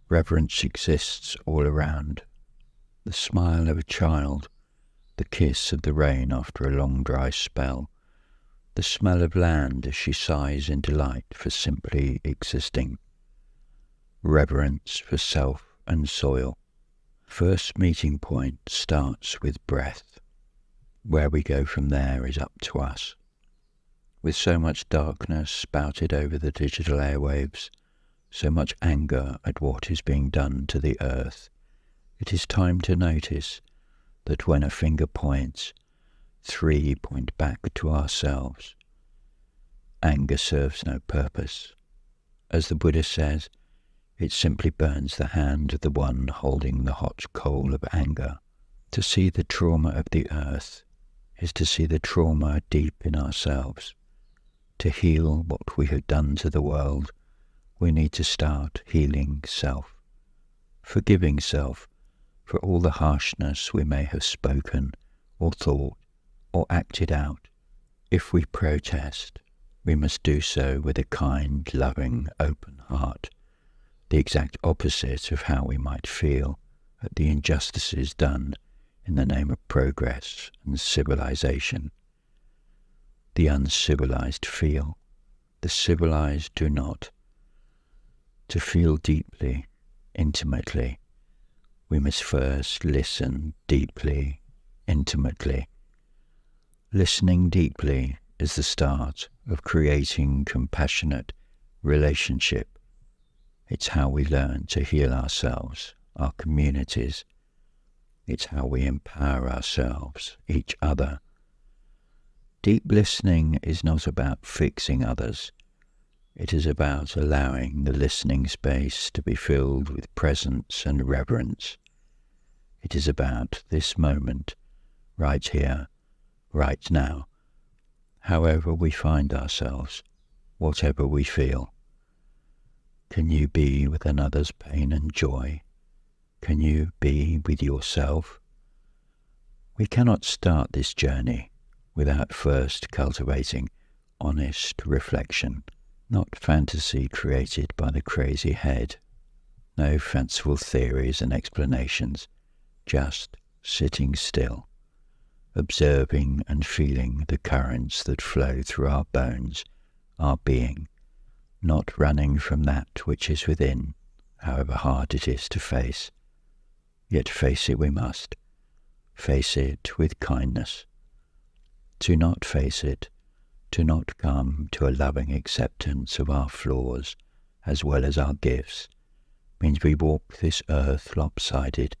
Reverence exists all around. The smile of a child, the kiss of the rain after a long dry spell, the smell of land as she sighs in delight for simply existing. Reverence for self and soil. First meeting point starts with breath. Where we go from there is up to us. With so much darkness spouted over the digital airwaves, so much anger at what is being done to the earth, it is time to notice that when a finger points, 3 point back to ourselves. Anger serves no purpose. As the Buddha says, it simply burns the hand of the one holding the hot coal of anger. To see the trauma of the earth is to see the trauma deep in ourselves. To heal what we have done to the world, we need to start healing self, forgiving self for all the harshness we may have spoken or thought or acted out. If we protest, we must do so with a kind, loving, open heart, the exact opposite of how we might feel at the injustices done in the name of progress and civilization. The uncivilized feel, the civilized do not. To feel deeply, intimately, we must first listen deeply, intimately. Listening deeply is the start of creating compassionate relationship. It's how we learn to heal ourselves, our communities. It's how we empower ourselves, each other. Deep listening is not about fixing others. It is about allowing the listening space to be filled with presence and reverence. It is about this moment, right here, right now, however we find ourselves, whatever we feel. Can you be with another's pain and joy? Can you be with yourself? We cannot start this journey without first cultivating honest reflection. Not fantasy created by the crazy head. No fanciful theories and explanations. Just sitting still, observing and feeling the currents that flow through our bones, our being, not running from that which is within, however hard it is to face. Yet face it we must. Face it with kindness. To not face it, to not come to a loving acceptance of our flaws as well as our gifts, means we walk this earth lopsided,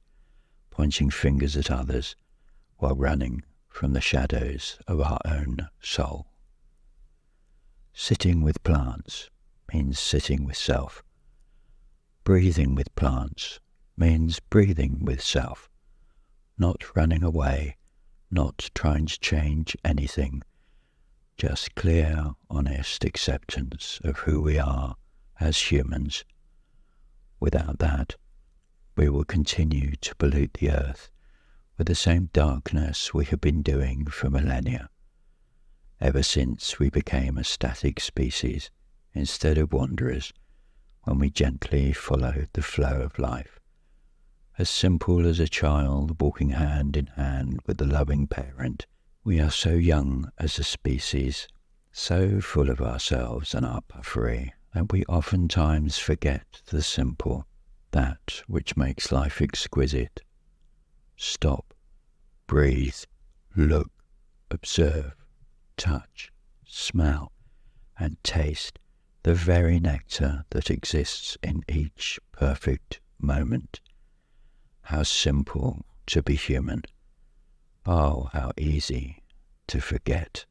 pointing fingers at others while running from the shadows of our own soul. Sitting with plants means sitting with self. Breathing with plants means breathing with self, not running away, not trying to change anything, just clear, honest acceptance of who we are as humans. Without that, we will continue to pollute the earth with the same darkness we have been doing for millennia, ever since we became a static species instead of wanderers when we gently followed the flow of life. As simple as a child walking hand in hand with a loving parent, we are so young as a species, so full of ourselves and our puffery, that we oftentimes forget the simple, that which makes life exquisite. Stop, breathe, look, observe, touch, smell, and taste the very nectar that exists in each perfect moment. How simple to be human. Oh, how easy to forget.